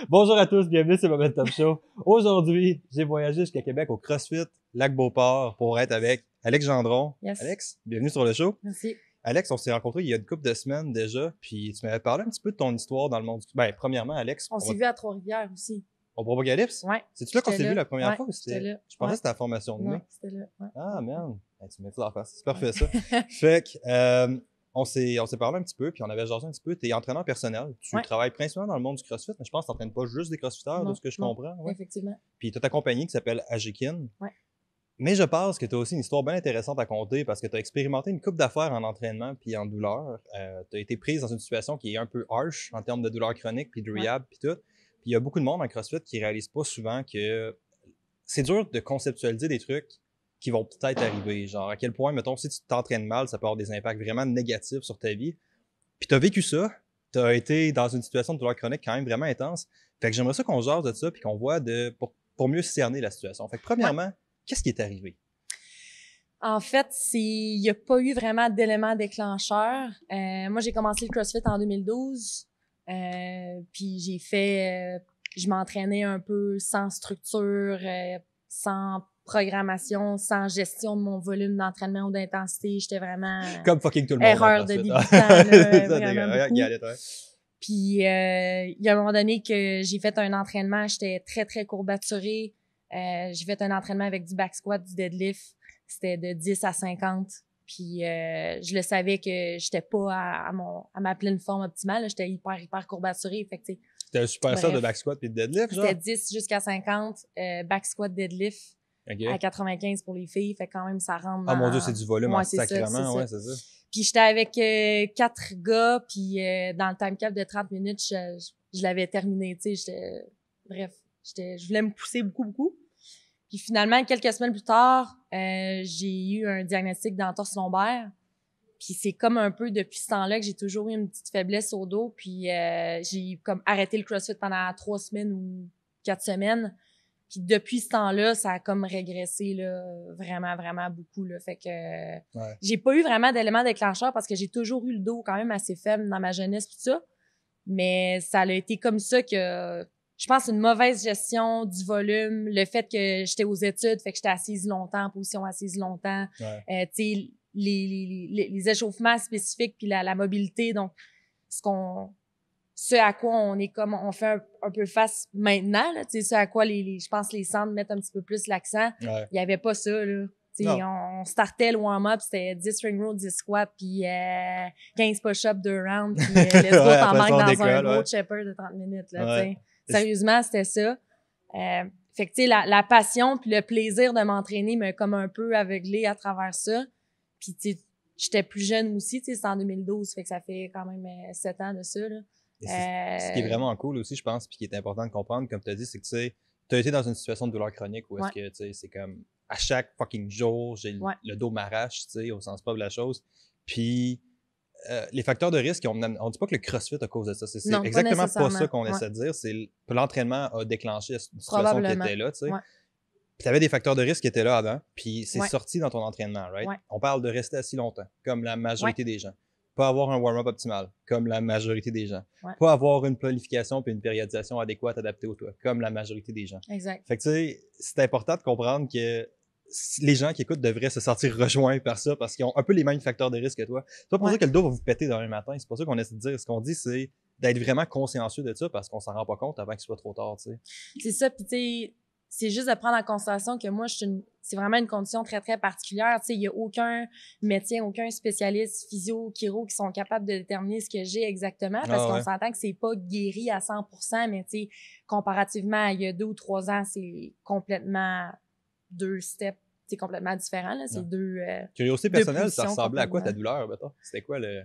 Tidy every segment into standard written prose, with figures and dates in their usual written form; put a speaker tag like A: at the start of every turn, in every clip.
A: Bonjour à tous, bienvenue sur Momentum Show. Aujourd'hui, j'ai voyagé jusqu'à Québec au CrossFit Lac-Beauport pour être avec Alex Gendron.
B: Yes.
A: Alex, bienvenue sur le show.
B: Merci.
A: Alex, on s'est rencontrés il y a une couple de semaines déjà, puis tu m'avais parlé un petit peu de ton histoire dans le monde du... Ben, premièrement, Alex,
B: On s'est vu à Trois-Rivières aussi.
A: au Propocalypse?
B: Ouais.
A: C'est-tu là qu'on s'est vu la première
B: ouais,
A: fois ou c'était...
B: J'étais là.
A: Je pensais
B: Ouais.
A: que c'était la formation de mai.
B: Non, c'était là. Ouais.
A: Ah, man. Hey, tu me mets tout en face. C'est parfait, ça. Fait que, on s'est parlé un petit peu, puis on avait jasé un petit peu. T'es entraîneur personnel. Tu travailles principalement dans le monde du CrossFit, mais je pense que t'entraînes pas juste des CrossFitters, de ce que je comprends. Ouais.
B: Effectivement.
A: Puis t'as ta compagnie qui s'appelle Ajikin.
B: Ouais.
A: Mais je pense que t'as aussi une histoire bien intéressante à compter parce que t'as expérimenté une couple d'affaires en entraînement puis en douleur. T'as été prise dans une situation qui est un peu harsh en termes de douleur chronique puis de rehab puis tout. Puis il y a beaucoup de monde en CrossFit qui réalise pas souvent que c'est dur de conceptualiser des trucs qui vont peut-être arriver. Genre, à quel point, mettons, si tu t'entraînes mal, ça peut avoir des impacts vraiment négatifs sur ta vie. Puis t'as vécu ça, t'as été dans une situation de douleur chronique quand même vraiment intense. Fait que j'aimerais ça qu'on jase de ça puis qu'on voit pour mieux cerner la situation. Fait que premièrement, qu'est-ce qui est arrivé?
B: En fait, il n'y a pas eu vraiment d'éléments déclencheurs. Moi, j'ai commencé le CrossFit en 2012. Puis j'ai fait... je m'entraînais un peu sans structure, sans programmation, sans gestion de mon volume d'entraînement ou d'intensité. J'étais vraiment...
A: Comme fucking tout le monde.
B: Erreur de débutant, là, vraiment beaucoup. Puis, il y a un moment donné que j'ai fait un entraînement, j'étais très, très courbaturée. J'ai fait un entraînement avec du back squat, du deadlift. C'était de 10 à 50. Puis, je le savais que j'étais pas à ma pleine forme optimale. J'étais hyper courbaturée. Fait que, tu sais,
A: c'était super ça de back squat puis de deadlift, genre?
B: C'était 10 jusqu'à 50, back squat, deadlift. Okay. À 95 pour les filles. Fait quand même, ça rentre.
A: Ah, mon Dieu, c'est du volume en sacrément, ouais, c'est ça.
B: Puis j'étais avec 4 gars, puis dans le time cap de 30 minutes, je l'avais terminé, tu sais, je voulais me pousser beaucoup. Puis finalement, quelques semaines plus tard, j'ai eu un diagnostic d'entorse lombaire. Puis c'est comme un peu depuis ce temps-là que j'ai toujours eu une petite faiblesse au dos, puis j'ai comme arrêté le CrossFit pendant 3 semaines ou 4 semaines. Puis depuis ce temps-là, ça a comme régressé là, vraiment beaucoup là. Fait que j'ai pas eu vraiment d'éléments déclencheurs parce que j'ai toujours eu le dos quand même assez faible dans ma jeunesse tout ça. Mais ça a été comme ça que je pense une mauvaise gestion du volume, le fait que j'étais aux études, fait que j'étais assise longtemps, en position assise longtemps. Tu sais, les échauffements spécifiques puis la mobilité, donc ce à quoi on fait un peu face maintenant, là, tu sais, ce à quoi je pense les centres mettent un petit peu plus l'accent. Il y avait pas ça, là. Tu sais, on startait le warm-up, c'était 10 ring row, 10 squats, puis 15 push-ups, 2 rounds, puis let's go, t'embarques dans un road shepherd de 30 minutes, là, tu sais. Sérieusement, c'était ça. Fait que, tu sais, la passion puis le plaisir de m'entraîner m'a comme un peu aveuglée à travers ça. Puis, tu sais, j'étais plus jeune aussi, tu sais, c'est en 2012, fait que ça fait quand même 7 ans de ça, là.
A: Ce qui est vraiment cool aussi, je pense, puis qui est important de comprendre, comme tu as dit, c'est que tu sais, tu as été dans une situation de douleur chronique où est-ce que tu sais, c'est comme à chaque fucking jour, le dos m'arrache, tu sais, au sens propre de la chose. Puis les facteurs de risque, on dit pas que le CrossFit a cause de ça. C'est exactement pas ça qu'on essaie de dire. C'est l'entraînement a déclenché cette situation qui était là, tu sais. Puis t'avais des facteurs de risque qui étaient là avant, puis c'est sorti dans ton entraînement, right? On parle de rester assis longtemps, comme la majorité des gens. Pas avoir un warm-up optimal, comme la majorité des gens. Pas avoir une planification puis une périodisation adéquate adaptée au toi, comme la majorité des gens.
B: Exact.
A: Fait que tu sais, c'est important de comprendre que les gens qui écoutent devraient se sentir rejoints par ça parce qu'ils ont un peu les mêmes facteurs de risque que toi. C'est pas pour ça que le dos va vous péter demain matin. C'est pas ça qu'on essaie de dire. Ce qu'on dit, c'est d'être vraiment consciencieux de ça parce qu'on s'en rend pas compte avant qu'il soit trop tard, tu sais.
B: C'est ça, puis tu sais, c'est juste de prendre en considération que moi, c'est vraiment une condition très, très particulière. Tu sais, il y a aucun médecin, aucun spécialiste physio, chiro qui sont capables de déterminer ce que j'ai exactement parce qu'on s'entend que c'est pas guéri à 100%, mais tu sais, comparativement à il y a 2 ou 3 ans, c'est complètement 2 steps, c'est complètement différent, là. C'est deux...
A: Curiosité personnelle, ça ressemblait à quoi ta douleur, mettons? C'était quoi le...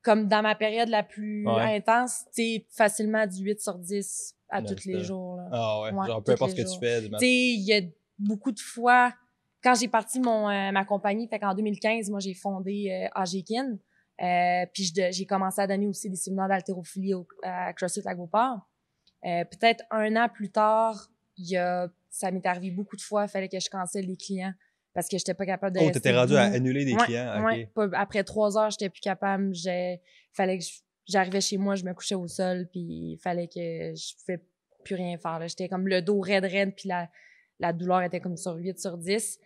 B: Comme dans ma période la plus intense, tu sais, facilement du 8 sur 10 à tous les jours, là.
A: Ah ouais, genre peu importe ce que tu fais.
B: Tu sais, il y a beaucoup de fois, quand j'ai parti ma compagnie, fait qu'en 2015, moi, j'ai fondé Ajikin, puis j'ai commencé à donner aussi des séminaires d'haltérophilie à CrossFit Lac-Beauport. Peut-être 1 an plus tard, ça m'est arrivé beaucoup de fois, il fallait que je cancelle des clients parce que j'étais pas capable de rester
A: t'étais rendu à annuler des clients?
B: Okay. Après 3 heures, j'étais plus capable. Fallait que j'arrivais chez moi, je me couchais au sol, puis il fallait que je pouvais plus rien faire, là. J'étais comme le dos raide, puis la douleur était comme sur 8 sur 10.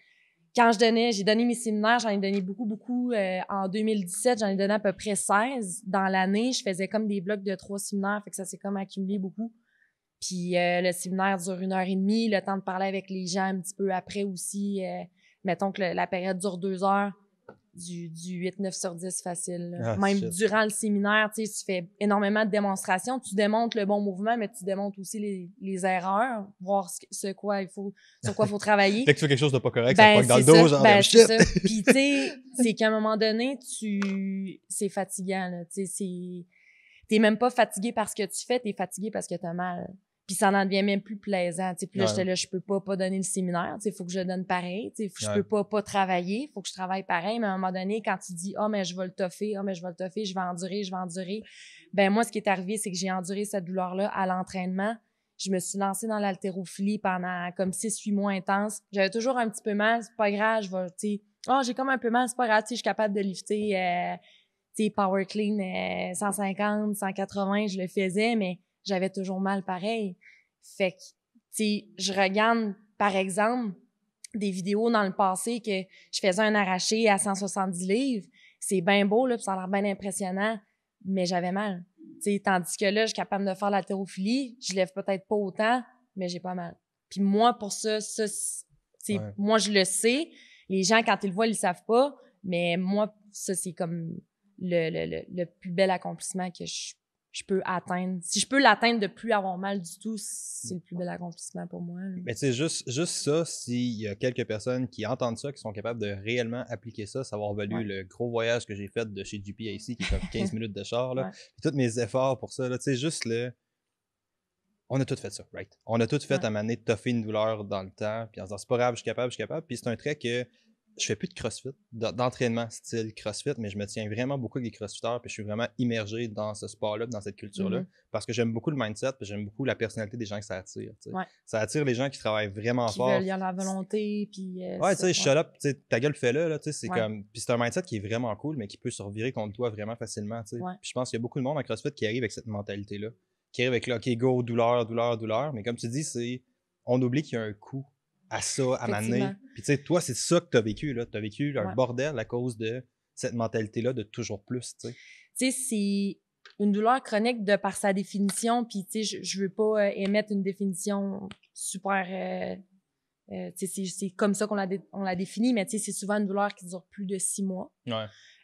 B: Quand j'ai donné mes séminaires, j'en ai donné beaucoup. En 2017, j'en ai donné à peu près 16. Dans l'année, je faisais comme des blocs de 3 séminaires, fait que ça s'est comme accumulé beaucoup. Puis le séminaire dure 1h30, le temps de parler avec les gens un petit peu après aussi. Mettons que la période dure 2 heures, du 8-9 sur 10 facile. Même durant le séminaire, tu sais, tu fais énormément de démonstrations. Tu démontres le bon mouvement, mais tu démontres aussi les erreurs, voir sur quoi il faut travailler.
A: Dès que tu fais quelque chose de pas correct, ça pogne dans le dos, genre shit.
B: C'est ça. Puis tu sais, c'est qu'à un moment donné, c'est fatigant, là. Tu sais, t'es même pas fatigué parce que tu fais, t'es fatigué parce que t'as mal. Puis ça en devient même plus plaisant, tu sais. Puis là, j'étais là, je peux pas donner le séminaire, tu sais, faut que je donne pareil, tu sais. Je peux pas travailler, faut que je travaille pareil. Mais à un moment donné, quand tu dis, mais je vais le toffer, je vais endurer. Ben, moi, ce qui est arrivé, c'est que j'ai enduré cette douleur-là à l'entraînement. Je me suis lancée dans l'haltérophilie pendant comme 6-8 mois intenses. J'avais toujours un petit peu mal, c'est pas grave, je vais, tu sais, j'ai comme un peu mal, c'est pas grave, tu sais, je suis capable de lifter, tu sais, power clean, 150, 180, je le faisais, mais j'avais toujours mal pareil. Fait que, tu sais, je regarde, par exemple, des vidéos dans le passé que je faisais un arraché à 170 livres. C'est bien beau, là, pis ça a l'air bien impressionnant, mais j'avais mal. Tu sais, tandis que là, je suis capable de faire l'haltérophilie, je lève peut-être pas autant, mais j'ai pas mal. Puis moi, pour ça, moi, je le sais. Les gens, quand ils le voient, ils le savent pas, mais moi, ça, c'est comme le plus bel accomplissement que je peux atteindre. Si je peux l'atteindre de plus avoir mal du tout, c'est le plus bel accomplississement pour moi, là.
A: Mais tu sais, juste ça, s'il y a quelques personnes qui entendent ça, qui sont capables de réellement appliquer ça, ça va avoir valu le gros voyage que j'ai fait de chez GPAC, qui est comme 15 minutes de char, là. Puis tous mes efforts pour ça, là, tu sais, juste on a tout fait ça, right? On a tout fait à m'amener de toffer une douleur dans le temps, puis en disant, c'est pas grave, je suis capable. Puis c'est un trait que je fais plus de crossfit, d'entraînement style crossfit, mais je me tiens vraiment beaucoup avec les crossfitters, puis je suis vraiment immergé dans ce sport-là, dans cette culture-là, parce que j'aime beaucoup le mindset, puis j'aime beaucoup la personnalité des gens que ça attire. Ça attire les gens qui travaillent vraiment fort.
B: Qui veulent y avoir la volonté, puis...
A: tu sais, shut up, tu sais, ta gueule fais-le, là, tu sais, c'est comme... Puis c'est un mindset qui est vraiment cool, mais qui peut se revirer contre toi vraiment facilement, tu sais. Puis je pense qu'il y a beaucoup de monde en crossfit qui arrive avec cette mentalité-là, qui arrive avec, là, OK, go, douleur, mais comme tu dis, on oublie qu'il y a un coût à ça, à m'amener. Puis tu sais, toi, c'est ça que tu as vécu, là. Tu as vécu un bordel à cause de cette mentalité-là de toujours plus, tu sais.
B: Tu sais, c'est une douleur chronique de par sa définition, puis tu sais, je veux pas émettre une définition super... tu sais, c'est comme ça qu'on l'a défini, mais tu sais, c'est souvent une douleur qui dure plus de 6 mois.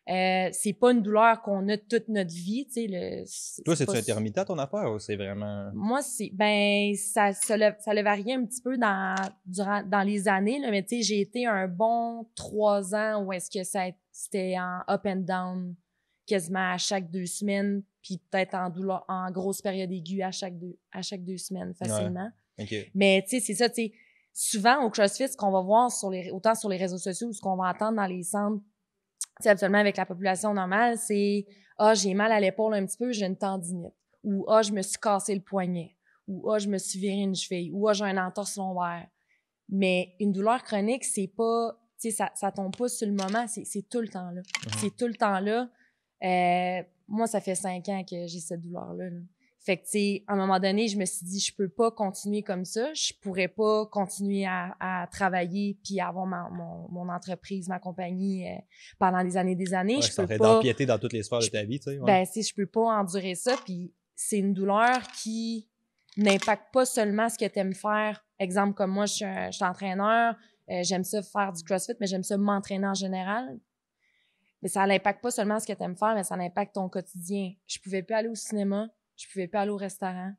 B: C'est pas une douleur qu'on a toute notre vie, tu sais.
A: Toi, c'est-tu intermittent ton affaire ou c'est vraiment...
B: Moi, ça le varié un petit peu dans les années, là, mais tu sais, j'ai été un bon 3 ans où est-ce que c'était en up and down quasiment à chaque 2 semaines, puis peut-être en grosse période aiguë à chaque 2 semaines facilement. Mais tu sais, c'est ça, tu sais, souvent au CrossFit, ce qu'on va voir autant sur les réseaux sociaux ou ce qu'on va entendre dans les centres, tu sais, absolument avec la population normale, c'est « j'ai mal à l'épaule un petit peu, j'ai une tendinite » ou « je me suis cassé le poignet » ou « je me suis viré une cheville » ou « j'ai un entorse lombaire ». Mais une douleur chronique, c'est pas, tu sais, ça tombe pas sur le moment, c'est tout le temps là. C'est tout le temps là. Moi, ça fait 5 ans que j'ai cette douleur-là, là. Fait que, tu sais, à un moment donné, je me suis dit, je peux pas continuer comme ça. Je pourrais pas continuer à travailler puis à avoir mon entreprise, ma compagnie pendant des années. Je peux pas
A: d'empiéter dans toutes les sphères de ta vie, tu sais.
B: Ben, si je peux pas endurer ça, puis c'est une douleur qui n'impacte pas seulement ce que tu aimes faire. Exemple, comme moi, je suis entraîneur, j'aime ça faire du CrossFit, mais j'aime ça m'entraîner en général. Mais ça n'impacte pas seulement ce que tu aimes faire, mais ça impacte ton quotidien. Je pouvais plus aller au cinéma. Je pouvais plus aller au restaurant.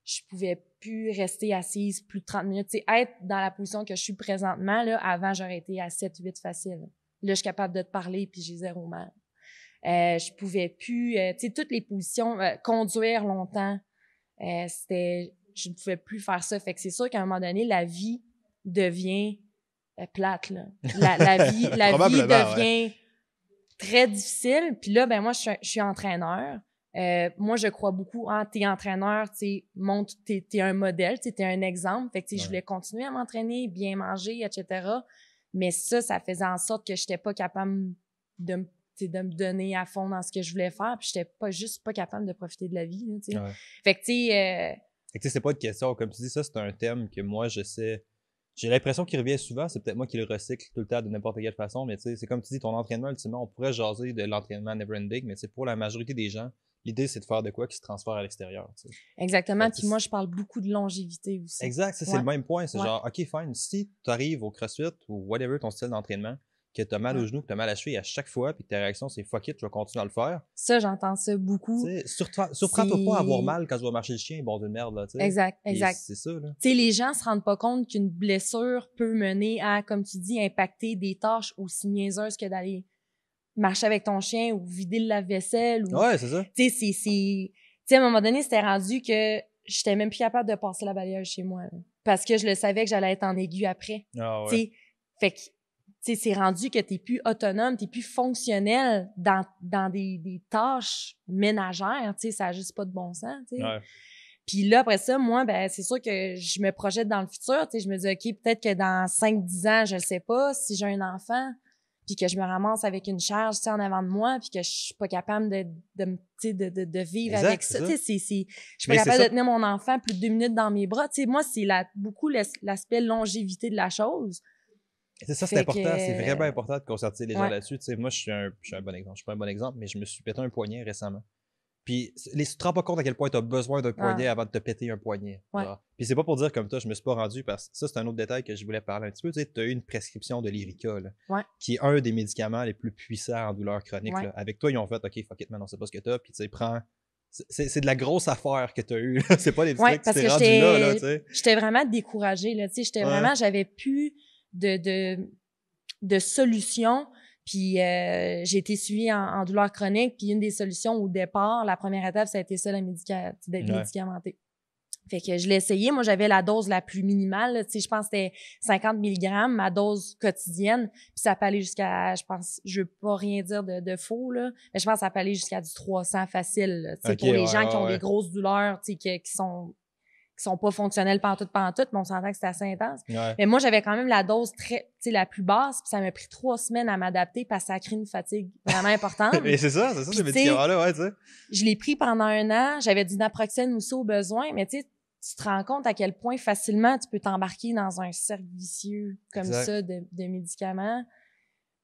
B: Je pouvais plus rester assise plus de 30 minutes. Tu sais, être dans la position que je suis présentement, là, avant, j'aurais été à 7-8 facile. Là, je suis capable de te parler puis j'ai 0 mal. Je pouvais plus, tu sais, toutes les positions, conduire longtemps, je ne pouvais plus faire ça. Fait que c'est sûr qu'à un moment donné, la vie devient plate, là. La vie devient très difficile. Puis là, ben moi, je suis entraîneur. Moi, je crois beaucoup en t'es entraîneur, tu sais, t'es un modèle, t'es un exemple. Fait que, tu sais, je voulais continuer à m'entraîner, bien manger, etc. Mais ça faisait en sorte que j'étais pas capable de me donner à fond dans ce que je voulais faire. Puis j'étais pas capable de profiter de la vie, là, tu sais. Fait que, tu sais,
A: Et tu sais, c'est pas de question. Comme tu dis, ça, c'est un thème que moi, je sais. J'ai l'impression qu'il revient souvent. C'est peut-être moi qui le recycle tout le temps de n'importe quelle façon. Mais tu sais, c'est comme tu dis, ton entraînement, ultimement, on pourrait jaser de l'entraînement never-ending. Mais tu sais, pour la majorité des gens, l'idée, c'est de faire de quoi qui se transfère à l'extérieur. Tu sais.
B: Exactement. Puis moi, je parle beaucoup de longévité aussi.
A: Exact. C'est le même point. C'est genre, OK, fine. Si tu arrives au CrossFit ou whatever ton style d'entraînement, que t'as mal aux genoux, que t'as mal à la cheville à chaque fois, puis que ta réaction, c'est fuck it, je vais continuer à le faire.
B: Ça, j'entends ça beaucoup.
A: Surprends-toi pas à avoir mal quand tu vas marcher le chien, bon de merde, là, tu sais.
B: Exact.
A: C'est ça, là.
B: Tu sais, les gens se rendent pas compte qu'une blessure peut mener à, comme tu dis, impacter des tâches aussi niaiseuses que d'aller marcher avec ton chien ou vider le lave-vaisselle.
A: Ouais, c'est ça.
B: Tu sais, à un moment donné, c'était rendu que j'étais même plus capable de passer la balayeuse chez moi, là, parce que je le savais que j'allais être en aigu après.
A: Ah ouais.
B: Tu sais, fait que tu sais, c'est rendu que t'es plus autonome, t'es plus fonctionnel dans des tâches ménagères, tu sais, ça a juste pas de bon sens, tu sais.
A: Ouais.
B: Puis là, après ça, moi, ben c'est sûr que je me projette dans le futur, tu sais, je me dis, OK, peut-être que dans 5-10 ans, je le sais pas, si j'ai un enfant, puis que je me ramasse avec une charge, tu sais, en avant de moi, puis que je suis pas capable de vivre
A: exact,
B: avec ça, tu sais, je suis pas
A: mais
B: capable de tenir mon enfant plus de 2 minutes dans mes bras, tu sais, moi, c'est beaucoup l'aspect longévité de la chose.
A: C'est ça, c'est important. C'est vraiment important de concerter les gens là-dessus. Tu sais, moi, je suis un bon exemple. Je suis pas un bon exemple, mais je me suis pété un poignet récemment. Puis, tu te rends pas compte à quel point tu as besoin d'un poignet avant de te péter un poignet.
B: Ouais.
A: Puis, c'est pas pour dire comme toi, je me suis pas rendu parce que ça, c'est un autre détail que je voulais parler un petit peu. Tu sais, tu as eu une prescription de Lyrica, là, qui est un des médicaments les plus puissants en douleur chronique. Là. Avec toi, ils ont fait, OK, fuck it, man, on sait pas ce que t'as. Puis, tu sais, prends. C'est de la grosse affaire que tu as eue. C'est pas des trucs que tu t'es rendu là, tu sais.
B: J'étais vraiment découragée, là. Tu sais, j'avais plus de solutions. Puis j'ai été suivie en douleur chronique. Puis une des solutions au départ, la première étape, ça a été ça, d'être médicamentée. Fait que je l'ai essayé. Moi, j'avais la dose la plus minimale. Tu sais, je pense que c'était 50 mg, ma dose quotidienne. Puis ça peut aller jusqu'à, je pense, je veux pas rien dire de faux, là, mais je pense que ça peut aller jusqu'à du 300 facile, là, tu sais, pour les gens qui ont des grosses douleurs, tu sais, qui sont pas fonctionnels pantoute, mais on s'entend que c'est assez intense. Mais moi, j'avais quand même la dose la plus basse, puis ça m'a pris 3 semaines à m'adapter parce que ça a créé une fatigue vraiment importante.
A: Mais c'est ça, ces médicaments-là, ouais, tu sais.
B: Je l'ai pris pendant 1 an, j'avais du naproxène aussi au besoin, mais tu sais, tu te rends compte à quel point facilement tu peux t'embarquer dans un cercle vicieux comme ça de médicaments.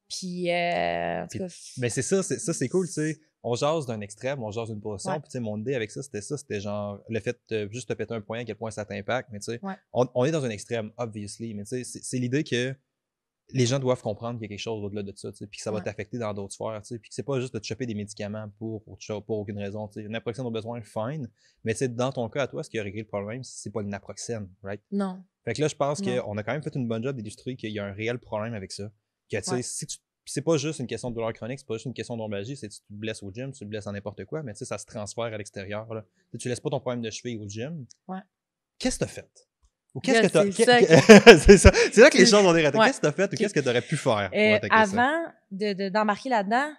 B: Puis, en tout cas...
A: Mais c'est ça, c'est cool, tu sais. On jase d'un extrême, on jase d'une position. Puis, tu sais, mon idée avec ça, c'était genre le fait de juste te péter un poignet, à quel point ça t'impacte. Mais, tu sais, on est dans un extrême, obviously. Mais, tu sais, c'est l'idée que les gens doivent comprendre qu'il y a quelque chose au-delà de ça, tu sais, puis que ça va t'affecter dans d'autres sphères, tu sais, puis que c'est pas juste de te choper des médicaments pour aucune raison, tu sais. Naproxène au besoin, fine. Mais, tu sais, dans ton cas, à toi, ce qui a réglé le problème, c'est pas le naproxène, right?
B: Non.
A: Fait que là, je pense qu'on a quand même fait une bonne job d'illustrer qu'il y a un réel problème avec ça. Que, tu sais, si tu c'est pas juste une question de douleur chronique, c'est pas juste une question d'ombalgie, c'est que tu te blesses au gym, tu te blesses en n'importe quoi, mais tu sais, ça se transfère à l'extérieur, là. Tu laisses pas ton problème de cheville au gym. Qu'est-ce que t'as fait? Ou qu'est-ce que t'as... C'est ça. C'est là que les choses ont des ratés. Qu'est-ce que t'as fait ou qu'est-ce que t'aurais pu faire pour attaquer
B: avant d'embarquer là-dedans,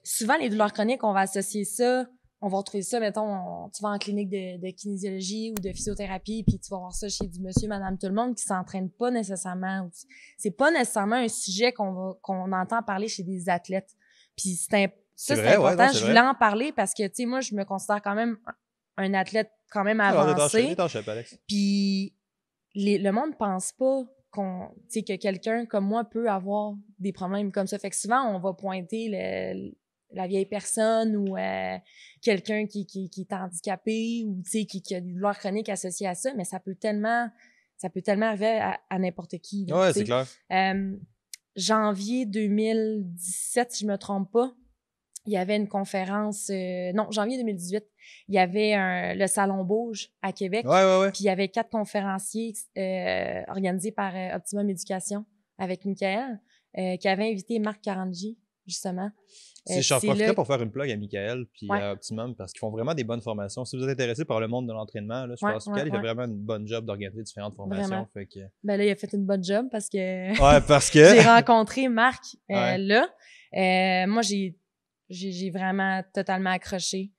B: souvent, les douleurs chroniques, on va associer ça, on va retrouver ça, mettons, tu vas en clinique de kinésiologie ou de physiothérapie, puis tu vas voir ça chez du monsieur, madame, tout le monde qui s'entraîne pas nécessairement. C'est pas nécessairement un sujet qu'on entend parler chez des athlètes. Puis c'est important. Ouais, non, je voulais en parler parce que, tu sais, moi, je me considère quand même un athlète quand même avancé. Puis le monde pense pas que quelqu'un comme moi peut avoir des problèmes comme ça. Fait que souvent, on va pointer la vieille personne ou quelqu'un qui est handicapé ou qui a des douleurs chroniques associées à ça, mais ça peut tellement arriver à n'importe qui.
A: Là, c'est clair.
B: Janvier 2017, si je me trompe pas, il y avait une conférence... janvier 2018, il y avait le Salon Bauge à Québec. Puis il y avait 4 conférenciers organisés par Optimum Éducation avec Michael, qui avait invité Marc Carangi, justement.
A: Je profiterai pour faire une plug à Michael puis à Optimum parce qu'ils font vraiment des bonnes formations. Si vous êtes intéressé par le monde de l'entraînement, là, je pense que Michael il fait vraiment une bonne job d'organiser différentes formations. Fait que...
B: Ben là, il a fait une bonne job parce que
A: j'ai
B: rencontré Marc là. Moi, j'ai vraiment totalement accroché.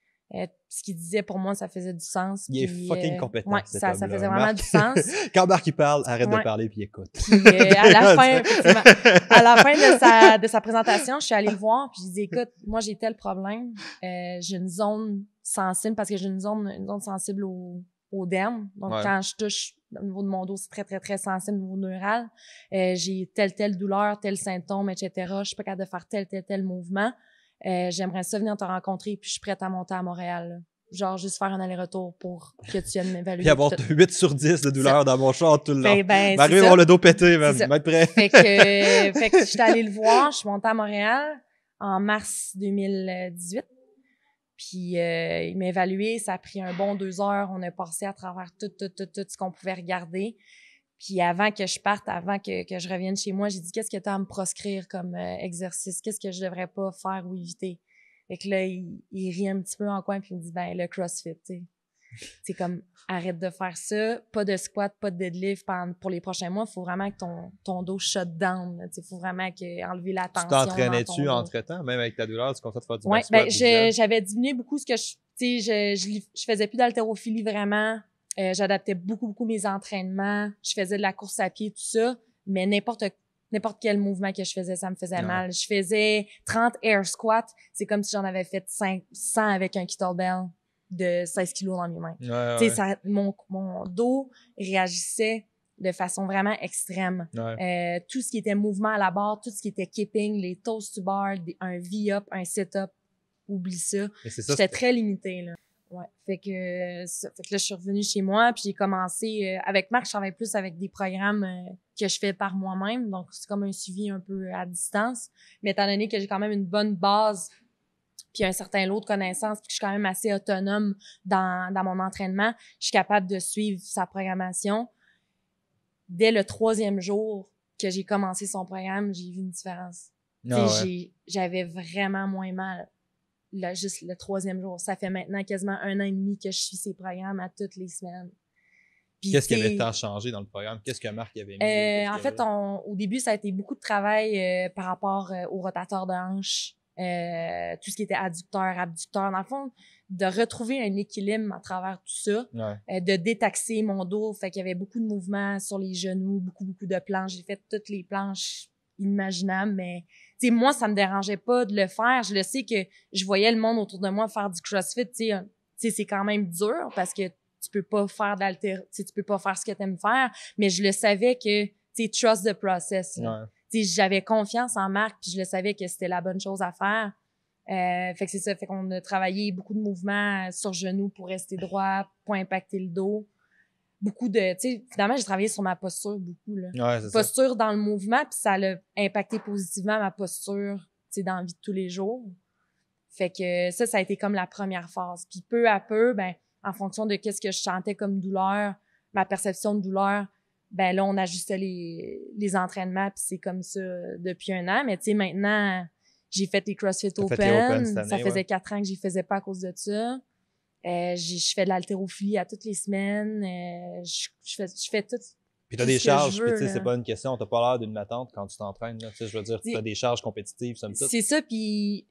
B: Ce qu'il disait, pour moi, ça faisait du sens.
A: Il est fucking compétent.
B: Ça faisait vraiment du sens.
A: Quand Marc il parle, arrête de parler puis écoute.
B: Puis, à la fin de sa présentation, je suis allée le voir puis je dis écoute, moi j'ai tel problème, j'ai une zone sensible parce que j'ai une zone sensible au au derme. Donc, quand je touche au niveau de mon dos, c'est très, très, très sensible au niveau neural. J'ai telle douleur, tel symptôme, etc. Je suis pas capable de faire tel mouvement. J'aimerais ça venir te rencontrer, puis je suis prête à monter à Montréal. Là. Genre, juste faire un aller-retour pour que tu viennes m'évaluer.
A: Puis avoir 8 sur 10 de douleur dans mon char tout le long. M'arriver à avoir le dos pété, même. M'être prêt.
B: Fait que je suis allée le voir. Je suis montée à Montréal en mars 2018. Puis il m'a évalué. Ça a pris un bon 2 heures. On a passé à travers tout ce qu'on pouvait regarder. Puis avant que je parte, avant que je revienne chez moi, j'ai dit, qu'est-ce que tu as à me proscrire comme exercice? Qu'est-ce que je devrais pas faire ou éviter? Fait que là, il rit un petit peu en coin puis il me dit, ben, le CrossFit, tu sais. C'est comme, arrête de faire ça. Pas de squat, pas de deadlift pour les prochains mois. Il faut vraiment que ton dos shut down. Il faut vraiment enlever la tension.
A: Tu t'entraînais-tu entre-temps, même avec ta douleur? Tu comptais de faire du back
B: squat?
A: Ben,
B: j'avais diminué beaucoup ce que je faisais plus d'haltérophilie vraiment. J'adaptais beaucoup mes entraînements. Je faisais de la course à pied, tout ça. Mais n'importe quel mouvement que je faisais, ça me faisait mal. Je faisais 30 air squats. C'est comme si j'en avais fait 500 avec un kettlebell de 16 kilos dans mes mains. Mon dos réagissait de façon vraiment extrême. Tout ce qui était mouvement à la barre, tout ce qui était keeping, les toes to bar, un V-up, un sit-up, oublie ça. J'étais très limitée, là. Ouais. Fait que là, je suis revenue chez moi, puis j'ai commencé... avec Marc, je travaille plus avec des programmes que je fais par moi-même. Donc, c'est comme un suivi un peu à distance. Mais étant donné que j'ai quand même une bonne base puis un certain lot de connaissances, puis que je suis quand même assez autonome dans mon entraînement, je suis capable de suivre sa programmation. Dès le 3e jour que j'ai commencé son programme, j'ai vu une différence. J'avais vraiment moins mal. Juste le 3e jour. Ça fait maintenant quasiment 1 an et demi que je suis ses programmes à toutes les semaines.
A: Puis qu'est-ce qui avait tant changé dans le programme? Qu'est-ce que Marc avait mis?
B: En fait, au début, ça a été beaucoup de travail par rapport au rotateur de hanche, tout ce qui était adducteur, abducteur. Dans le fond, de retrouver un équilibre à travers tout ça, de détaxer mon dos. Fait qu'il y avait beaucoup de mouvements sur les genoux, beaucoup de planches. J'ai fait toutes les planches inimaginables, mais tu sais, moi, ça me dérangeait pas de le faire. Je le sais que je voyais le monde autour de moi faire du CrossFit, tu sais, c'est quand même dur parce que tu peux pas faire tu peux pas faire ce que t'aimes faire, mais je le savais que, tu sais, trust the process. Tu sais, j'avais confiance en Marc, puis je le savais que c'était la bonne chose à faire. Fait que c'est ça, fait qu'on a travaillé beaucoup de mouvements sur genoux pour rester droit, pas impacter le dos. Beaucoup de, tu sais, finalement, j'ai travaillé sur ma posture beaucoup, là. Posture dans le mouvement, puis ça a impacté positivement ma posture, tu sais, dans la vie de tous les jours. Fait que ça a été comme la première phase. Puis peu à peu, ben, en fonction de qu'est-ce que je sentais comme douleur, ma perception de douleur, ben là, on ajustait les entraînements, puis c'est comme ça depuis 1 an. Mais tu sais, maintenant, j'ai fait les CrossFit Open. Ça faisait 4 ans que j'y faisais pas à cause de ça. Je fais de l'haltérophilie à toutes les semaines. Je fais tout.
A: Puis t'as des charges, puis tu sais, c'est pas une question, t'as pas l'air d'une matante quand tu t'entraînes, là. Tu sais, je veux dire, t'as des charges compétitives, somme toute.
B: C'est ça, puis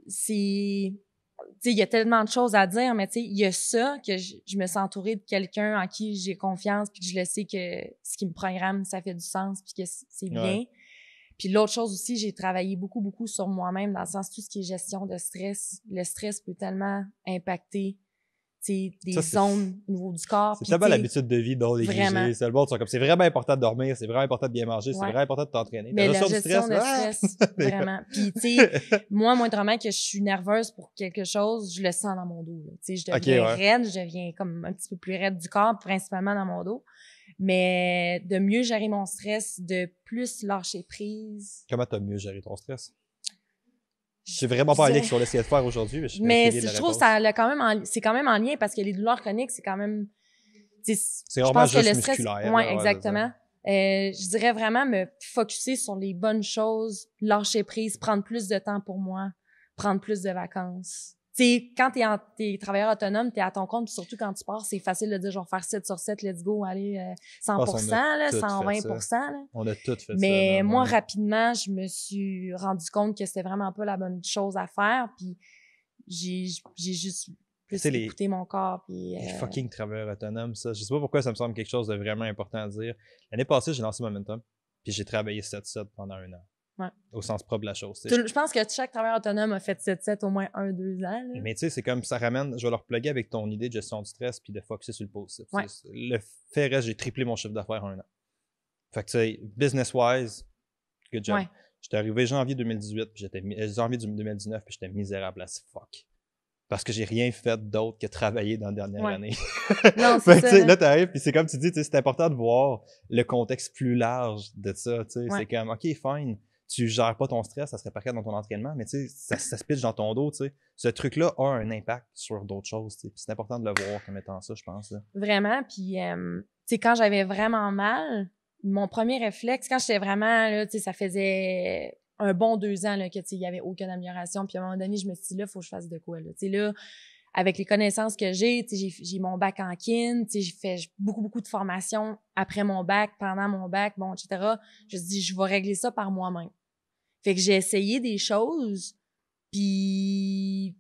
B: c'est... Tu sais, il y a tellement de choses à dire, mais tu sais, il y a ça que je me sens entourée de quelqu'un en qui j'ai confiance, puis que je le sais que ce qui me programme, ça fait du sens, puis que c'est bien. Puis l'autre chose aussi, j'ai travaillé beaucoup sur moi-même, dans le sens tout ce qui est gestion de stress. Le stress peut tellement impacter des zones au niveau du corps.
A: C'est tellement l'habitude de vie dont négligée. C'est le bon, c'est vraiment important de dormir, c'est vraiment important de bien manger, c'est vraiment important de t'entraîner.
B: Mais la gestion de stress, vraiment. Puis tu sais, moi, moindrement que je suis nerveuse pour quelque chose, je le sens dans mon dos. Tu sais, je deviens raide, je deviens comme un petit peu plus raide du corps, principalement dans mon dos. Mais de mieux gérer mon stress, de plus lâcher prise.
A: Comment t'as mieux géré ton stress? Je sais vraiment pas allé sur l'essayer de faire aujourd'hui,
B: mais je trouve que ça c'est quand même en lien parce que les douleurs chroniques, c'est quand même,
A: c'est vraiment juste musculaire.
B: Ouais, exactement. Je dirais vraiment me focusser sur les bonnes choses, lâcher prise, prendre plus de temps pour moi, prendre plus de vacances. Tu sais, quand t'es travailleur autonome, t'es à ton compte, puis surtout quand tu pars, c'est facile de dire, je vais faire 7 sur 7, let's go, allez, 100%, là, 120%, là.
A: On a tout fait ça.
B: Mais moi, rapidement, je me suis rendu compte que c'était vraiment pas la bonne chose à faire, puis j'ai juste plus écouté mon corps, puis...
A: Les fucking travailleurs autonomes, ça. Je sais pas pourquoi ça me semble quelque chose de vraiment important à dire. L'année passée, j'ai lancé Momentum, puis j'ai travaillé 7-7 pendant 1 an. au sens propre de la chose.
B: Je pense que chaque travailleur autonome a fait 7-7 au moins 1-2 ans. Là.
A: Mais tu sais, c'est comme ça ramène, je vais leur plugger avec ton idée de gestion du stress puis de focusser sur le positif. Le fait reste, j'ai triplé mon chiffre d'affaires en 1 an. Fait que tu sais, business-wise, good job. J'étais arrivé janvier 2018, puis janvier 2019, puis j'étais misérable as fuck. Parce que j'ai rien fait d'autre que travailler dans la dernière année.
B: Non, c'est ça.
A: Là, t'arrives, puis c'est comme tu dis, c'est important de voir le contexte plus large de ça. C'est comme, OK, fine, tu gères pas ton stress, ça serait parfait dans ton entraînement, mais ça se pitch dans ton dos. T'sais. Ce truc-là a un impact sur d'autres choses. Puis c'est important de le voir comme étant ça, je pense. Là.
B: Vraiment. Puis, quand j'avais vraiment mal, mon premier réflexe, quand j'étais vraiment, là, ça faisait un bon 2 ans là, que il y avait aucune amélioration. Puis à un moment donné, je me suis dit, là, il faut que je fasse de quoi. Là, avec les connaissances que j'ai mon bac en kin, j'ai fait beaucoup de formations après mon bac, pendant mon bac, bon, etc. Je me suis dit, je vais régler ça par moi-même. Fait que j'ai essayé des choses, puis,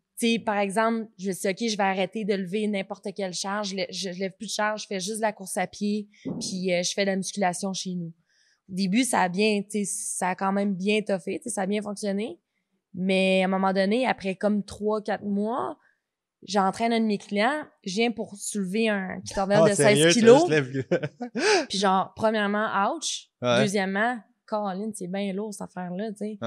B: par exemple, je me suis dit, OK, je vais arrêter de lever n'importe quelle charge. Je lève plus de charge, je fais juste de la course à pied, puis je fais de la musculation chez nous. Au début, ça a quand même bien toffé, ça a bien fonctionné. Mais à un moment donné, après comme 3-4 mois, j'entraîne un de mes clients, je viens pour soulever un kettlebell de 16 kilos. Puis genre, premièrement, ouch. Deuxièmement, Caroline, c'est bien lourd cette affaire-là, tu sais.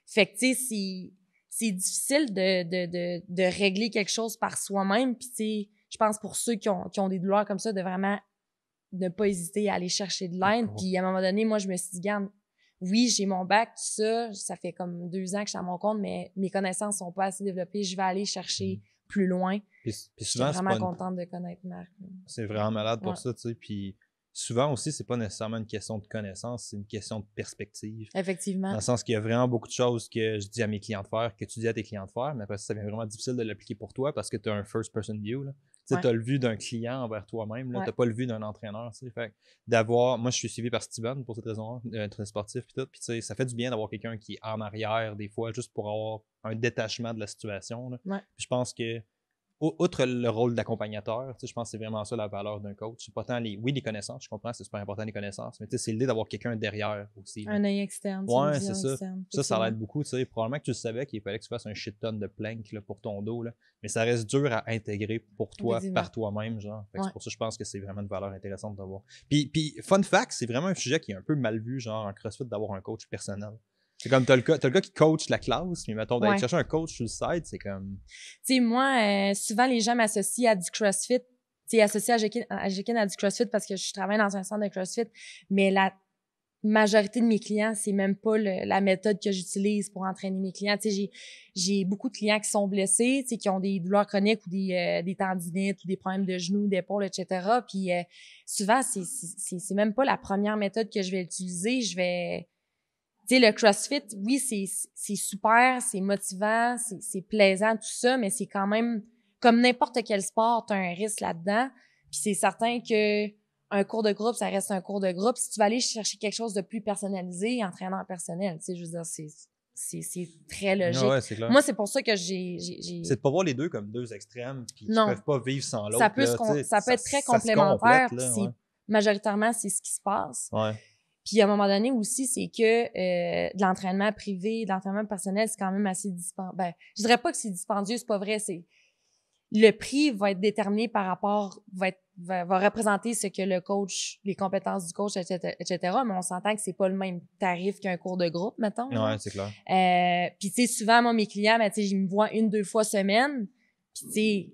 B: Fait que, tu sais, c'est difficile de régler quelque chose par soi-même. Puis, tu sais, je pense pour ceux qui ont des douleurs comme ça, de vraiment ne pas hésiter à aller chercher de l'aide. Puis, à un moment donné, moi, je me suis dit, garde, oui, j'ai mon bac, tout ça. Ça fait comme 2 ans que je suis à mon compte, mais mes connaissances sont pas assez développées. Je vais aller chercher plus loin. Puis souvent, je suis vraiment contente de connaître Marc.
A: C'est vraiment malade pour ça, tu sais. Puis souvent aussi, c'est pas nécessairement une question de connaissance, c'est une question de perspective.
B: Effectivement.
A: Dans le sens qu'il y a vraiment beaucoup de choses que je dis à mes clients de faire, que tu dis à tes clients de faire, mais après ça devient vraiment difficile de l'appliquer pour toi parce que tu as un first-person view, là. Tu sais, t'as le vu d'un client envers toi-même, là. T'as pas le vu d'un entraîneur, tu sais. Fait moi, je suis suivi par Steven pour cette raison-là, très sportif pis tout. Puis tu sais, ça fait du bien d'avoir quelqu'un qui est en arrière, des fois, juste pour avoir un détachement de la situation, là. Puis je pense que, outre le rôle d'accompagnateur, je pense que c'est vraiment ça la valeur d'un coach. C'est pas tant les connaissances, je comprends, c'est super important les connaissances, mais c'est l'idée d'avoir quelqu'un derrière aussi.
B: Un œil externe.
A: Ouais, c'est ça. Ça l'aide beaucoup. Probablement que tu savais qu'il fallait que tu fasses un shit ton de plank là, pour ton dos, là, mais ça reste dur à intégrer pour toi, par toi-même. Genre. C'est pour ça que je pense que c'est vraiment une valeur intéressante d'avoir. Puis, fun fact, c'est vraiment un sujet qui est un peu mal vu, genre en CrossFit, d'avoir un coach personnel. C'est comme, t'as le gars qui coach la classe, mais mettons, d'aller chercher un coach sur le site, c'est comme...
B: Tu sais, moi, souvent, les gens m'associent à du CrossFit. Tu sais, associés à Jekin à du CrossFit parce que je travaille dans un centre de CrossFit, mais la majorité de mes clients, c'est même pas la méthode que j'utilise pour entraîner mes clients. Tu sais, j'ai beaucoup de clients qui sont blessés, tu sais, qui ont des douleurs chroniques ou des tendinites ou des problèmes de genoux, d'épaules, etc. Puis souvent, c'est même pas la première méthode que je vais utiliser. Tu sais, le CrossFit, oui, c'est super, c'est motivant, c'est plaisant, tout ça, mais c'est quand même, comme n'importe quel sport, t'as un risque là-dedans. Puis c'est certain que un cours de groupe, ça reste un cours de groupe. Si tu vas aller chercher quelque chose de plus personnalisé, entraîneur personnel, tu sais, je veux dire, c'est très logique.
A: Ouais, c'est clair.
B: Moi, c'est pour ça que j'ai...
A: C'est de pas voir les deux comme deux extrêmes qui peuvent pas vivre sans l'autre.
B: Ça peut être très complémentaire. Majoritairement, c'est ce qui se passe. Puis à un moment donné aussi, c'est que de l'entraînement privé, de l'entraînement personnel, c'est quand même assez dispendieux. Ben, je dirais pas que c'est dispendieux, c'est pas vrai. Le prix va être déterminé par rapport, va représenter ce que le coach, les compétences du coach, etc. Mais on s'entend que c'est pas le même tarif qu'un cours de groupe, mettons.
A: Ouais, c'est clair.
B: Puis tu sais, souvent, moi, mes clients, ben, tu sais, ils me voient 1-2 fois semaine. Puis tu sais,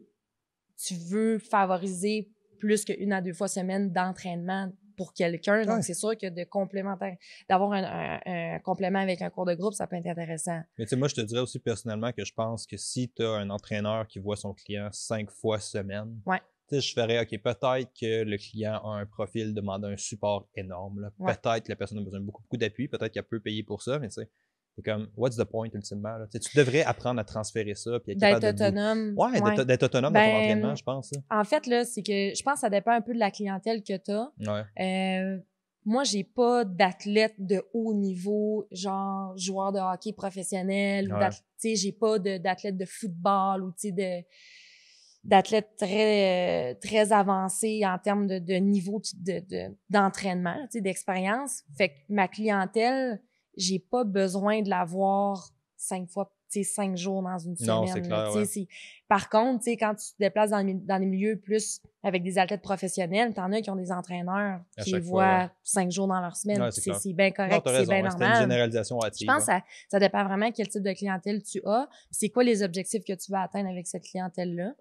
B: tu veux favoriser plus que 1 à 2 fois semaine d'entraînement pour quelqu'un. Donc, c'est sûr que d'avoir un complément avec un cours de groupe, ça peut être intéressant.
A: Mais tu sais, moi, je te dirais aussi personnellement que je pense que si tu as un entraîneur qui voit son client 5 fois semaine, tu sais, je ferais, OK, peut-être que le client a un profil demandant un support énorme. Là. Peut-être que la personne a besoin de beaucoup d'appui. Peut-être qu'elle peut payer pour ça, mais tu sais, c'est comme, what's the point, ultimement? Là? Tu devrais apprendre à transférer ça. Puis
B: d'être autonome.
A: D'être autonome dans ton entraînement, je pense. Là.
B: En fait, là, c'est que je pense que ça dépend un peu de la clientèle que tu as. Moi, j'ai pas d'athlète de haut niveau, genre joueur de hockey professionnel. Tu sais, j'ai pas d'athlète de football ou, tu sais, d'athlètes très très avancés en termes de niveau d'entraînement, tu sais, d'expérience. Fait que ma clientèle j'ai pas besoin de la voir 5 jours dans une semaine.
A: Non, c'est clair, ouais.
B: Par contre, quand tu te déplaces dans les milieux plus avec des athlètes professionnels, t'en as qui ont des entraîneurs qui les voient 5 jours dans leur semaine.
A: Ouais,
B: c'est bien correct, c'est bien normal.
A: C'était une généralisation hâtive.
B: Je pense que ça dépend vraiment quel type de clientèle tu as. C'est quoi les objectifs que tu veux atteindre avec cette clientèle-là.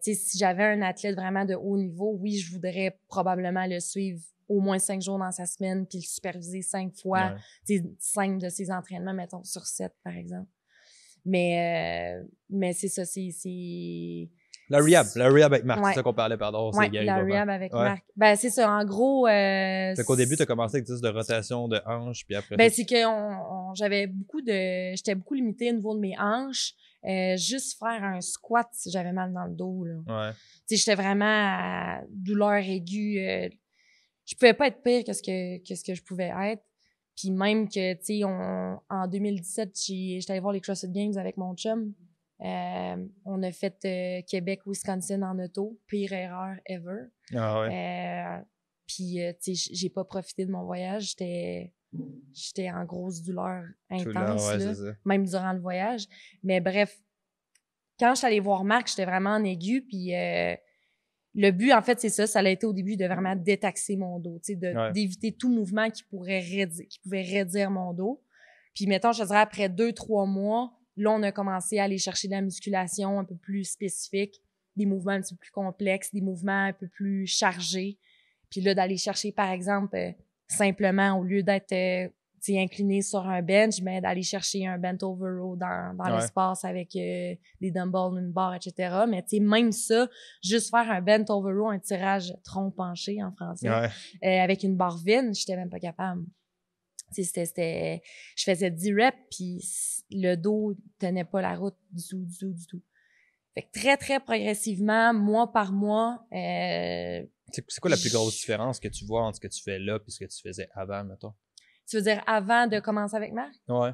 B: Si j'avais un athlète vraiment de haut niveau, oui, je voudrais probablement le suivre au moins 5 jours dans sa semaine puis le superviser 5 fois, 5 de ses entraînements, mettons, sur 7, par exemple. Mais c'est ça,
A: La rehab avec Marc, c'est ça qu'on parlait, pardon.
B: Oui, la rehab avec Marc. Ben, c'est ça, en gros...
A: Fait qu'au début, tu as commencé avec 10 de rotation de hanches, puis après...
B: Ben, c'est que j'étais beaucoup limitée au niveau de mes hanches. Juste faire un squat si j'avais mal dans le dos, là.
A: Ouais.
B: Tu sais, j'étais vraiment à douleur aiguë. Je pouvais pas être pire que ce que je pouvais être. Puis même que, tu sais, en 2017, j'étais allée voir les CrossFit Games avec mon chum. On a fait Québec-Wisconsin en auto. Pire erreur ever.
A: Ah ouais.
B: Puis, tu sais, j'ai pas profité de mon voyage. J'étais en grosse douleur intense, là, même durant le voyage. Mais bref, quand je suis allée voir Marc, j'étais vraiment en aigu. Puis le but, en fait, c'est ça. Ça a été au début de vraiment détaxer mon dos, tu sais, d'éviter tout mouvement qui pouvait raidir mon dos. Puis, mettons, je te dirais, après 2-3 mois, là, on a commencé à aller chercher de la musculation un peu plus spécifique, des mouvements un petit peu plus complexes, des mouvements un peu plus chargés. Puis là, d'aller chercher, par exemple, simplement, au lieu d'être incliné sur un bench, mais d'aller chercher un bent over row dans l'espace avec des dumbbells, une barre, etc. Mais tu sais, même ça, juste faire un bent over row, un tirage tronc penché en français, avec une barre vide, j'étais même pas capable. Tu sais, je faisais 10 reps, puis le dos tenait pas la route du tout. Fait que très, très progressivement, mois par mois...
A: c'est quoi la plus grosse différence que tu vois entre ce que tu fais là et ce que tu faisais avant, mettons?
B: Tu veux dire avant de commencer avec Marc?
A: Ouais.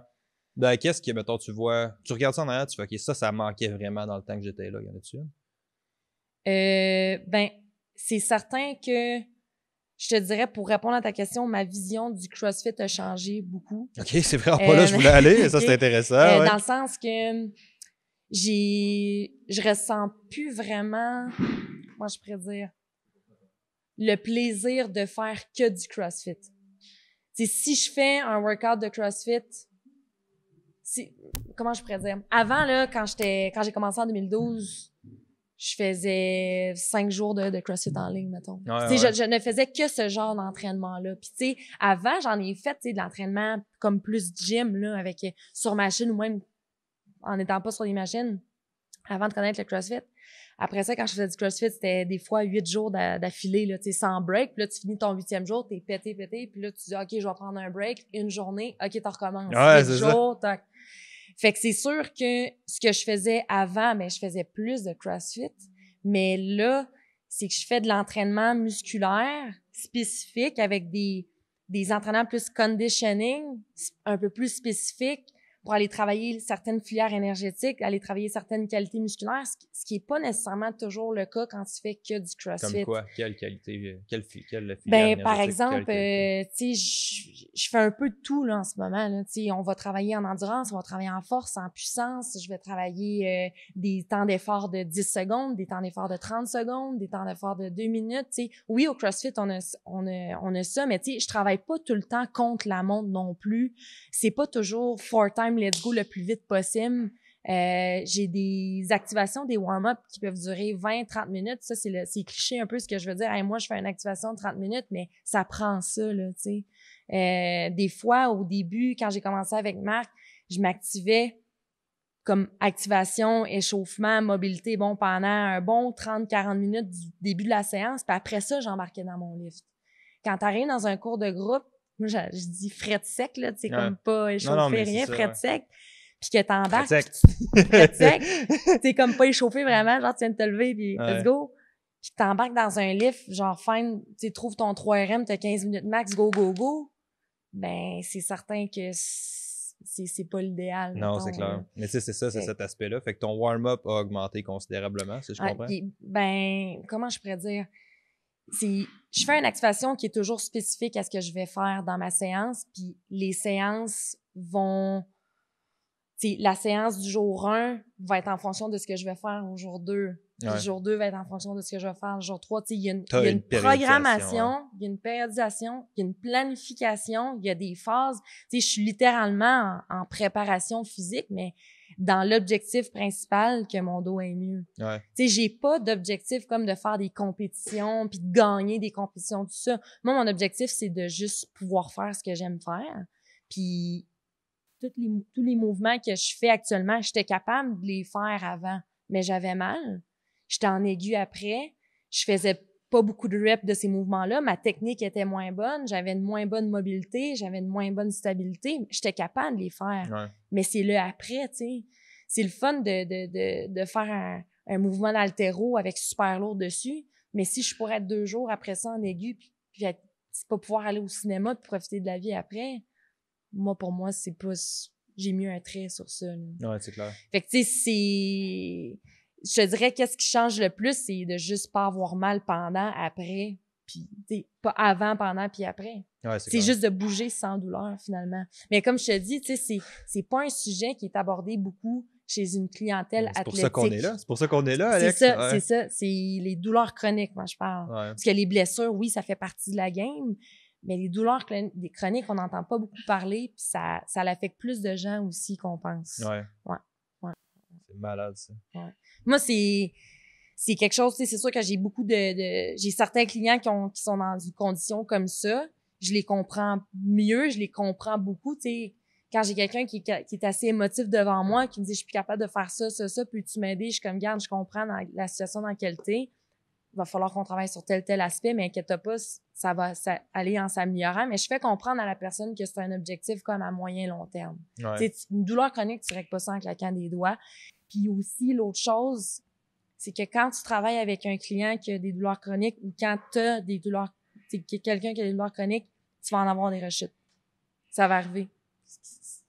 A: Ben, qu'est-ce que, mettons, tu vois... Tu regardes ça en arrière, tu fais « OK, ça manquait vraiment dans le temps que j'étais là. » Y en a-tu une?
B: Ben, c'est certain que, je te dirais, pour répondre à ta question, ma vision du CrossFit a changé beaucoup.
A: OK, c'est vraiment pas là que je voulais aller. Ça, c'est intéressant.
B: Dans le sens que je ressens plus vraiment, moi je pourrais dire, le plaisir de faire que du CrossFit. T'sais, si je fais un workout de CrossFit, comment je pourrais dire? Avant, là, quand j'ai commencé en 2012, je faisais 5 jours de CrossFit en ligne, mettons. Je ne faisais que ce genre d'entraînement-là. Puis, tu sais, avant, j'en ai fait, de l'entraînement comme plus gym, là, avec, sur machine ou même en n'étant pas sur les machines, avant de connaître le CrossFit. Après ça, quand je faisais du CrossFit, c'était des fois 8 jours d'affilée, là, tu sais, sans break. Puis là, tu finis ton 8e jour, t'es pété. Puis là, tu dis, OK, je vais prendre un break, une journée. OK, t'en recommences. 8 jours, tac. Fait que c'est sûr que ce que je faisais avant, mais je faisais plus de CrossFit. Mais là, c'est que je fais de l'entraînement musculaire spécifique avec des entraînements plus conditioning, un peu plus spécifiques, pour aller travailler certaines filières énergétiques, aller travailler certaines qualités musculaires, ce qui est pas nécessairement toujours le cas quand tu fais que du CrossFit.
A: Comme quoi? Quelle qualité? Quelle filière
B: énergétique? Par exemple, tu sais, je fais un peu de tout, là, en ce moment, là. Tu sais, on va travailler en endurance, on va travailler en force, en puissance. Je vais travailler des temps d'effort de 10 secondes, des temps d'effort de 30 secondes, des temps d'effort de 2 minutes, tu sais. Oui, au CrossFit, on a ça, mais tu sais, je travaille pas tout le temps contre la montre non plus. C'est pas toujours 4 time let's go le plus vite possible. J'ai des activations, des warm-up qui peuvent durer 20-30 minutes. Ça, c'est cliché un peu ce que je veux dire. Hey, moi, je fais une activation de 30 minutes, mais ça prend ça, là, tu sais. Des fois, au début, quand j'ai commencé avec Marc, je m'activais comme activation, échauffement, mobilité, bon, pendant un bon 30-40 minutes du début de la séance. Puis après ça, j'embarquais dans mon lift. Quand t'arrives dans un cours de groupe, moi, je dis fret sec, là, tu sais, comme pas échauffé, rien, fret sec. Puis que t'embarques. Fret sec. T'es comme pas échauffé vraiment, genre, tu viens de te lever, puis let's go. Puis t'embarques dans un lift, genre, fine, tu trouves ton 3RM, t'as 15 minutes max, go, go, go. Ben, c'est certain que c'est pas l'idéal.
A: Non, c'est clair. Mais tu sais, c'est ça, c'est cet aspect-là. Fait que ton warm-up a augmenté considérablement, si je comprends.
B: Ben, comment je pourrais dire? je fais une activation qui est toujours spécifique à ce que je vais faire dans ma séance, puis les séances vont... T'sais, la séance du jour 1 va être en fonction de ce que je vais faire au jour 2. Puis le jour 2 va être en fonction de ce que je vais faire le jour 3. Il y a une programmation, il y a une périodisation, il y a une planification, il y a des phases. Je suis littéralement en préparation physique, mais dans l'objectif principal que mon dos est mieux.
A: Ouais.
B: J'ai pas d'objectif comme de faire des compétitions puis de gagner des compétitions, tout ça. Moi, mon objectif, c'est de juste pouvoir faire ce que j'aime faire. Puis tous les mouvements que je fais actuellement, j'étais capable de les faire avant, mais j'avais mal. J'étais en aigu après. Je faisais pas beaucoup de reps de ces mouvements-là. Ma technique était moins bonne. J'avais une moins bonne mobilité. J'avais une moins bonne stabilité. J'étais capable de les faire.
A: Ouais.
B: Mais c'est le après, tu sais. C'est le fun de faire un mouvement d'haltéro avec super lourd dessus. Mais si je pourrais être 2 jours après ça en aigu, puis c'est pas pouvoir aller au cinéma puis profiter de la vie après, pour moi, c'est plus... J'ai mis un trait sur ça. Là.
A: Ouais, c'est clair.
B: Fait que, tu sais, je te dirais, qu'est-ce qui change le plus, c'est de juste pas avoir mal pendant, après, puis, tu sais, pas avant, pendant, puis après.
A: Ouais,
B: c'est juste de bouger sans douleur, finalement. Mais comme je te dis, tu sais, c'est pas un sujet qui est abordé beaucoup chez une clientèle athlétique.
A: C'est pour ça qu'on est là. C'est pour ça qu'on est là, Alex.
B: C'est ça, c'est ça. C'est les douleurs chroniques, moi, je parle.
A: Ouais.
B: Parce que les blessures, oui, ça fait partie de la game, mais les douleurs chroniques, on n'entend pas beaucoup parler, puis ça l'affecte plus de gens aussi qu'on pense.
A: Ouais.
B: Ouais.
A: C'est malade, ça.
B: Ouais. Moi, c'est quelque chose, tu sais, c'est sûr que j'ai beaucoup j'ai certains clients qui sont dans une condition comme ça. Je les comprends mieux, je les comprends beaucoup, tu sais. Quand j'ai quelqu'un qui est assez émotif devant moi, qui me dit « Je suis plus capable de faire ça, peux-tu m'aider? » Je suis comme « Garde, je comprends la situation dans laquelle t'es. Il va falloir qu'on travaille sur tel aspect, mais inquiète-toi pas, ça va aller en s'améliorant. » Mais je fais comprendre à la personne que c'est un objectif comme à moyen long terme.
A: Ouais.
B: Une douleur chronique, tu règles pas ça en claquant des doigts. Puis aussi, l'autre chose, c'est que quand tu travailles avec un client qui a des douleurs chroniques ou quand tu as des douleurs, quelqu'un qui a des douleurs chroniques, tu vas en avoir des rechutes. Ça va arriver.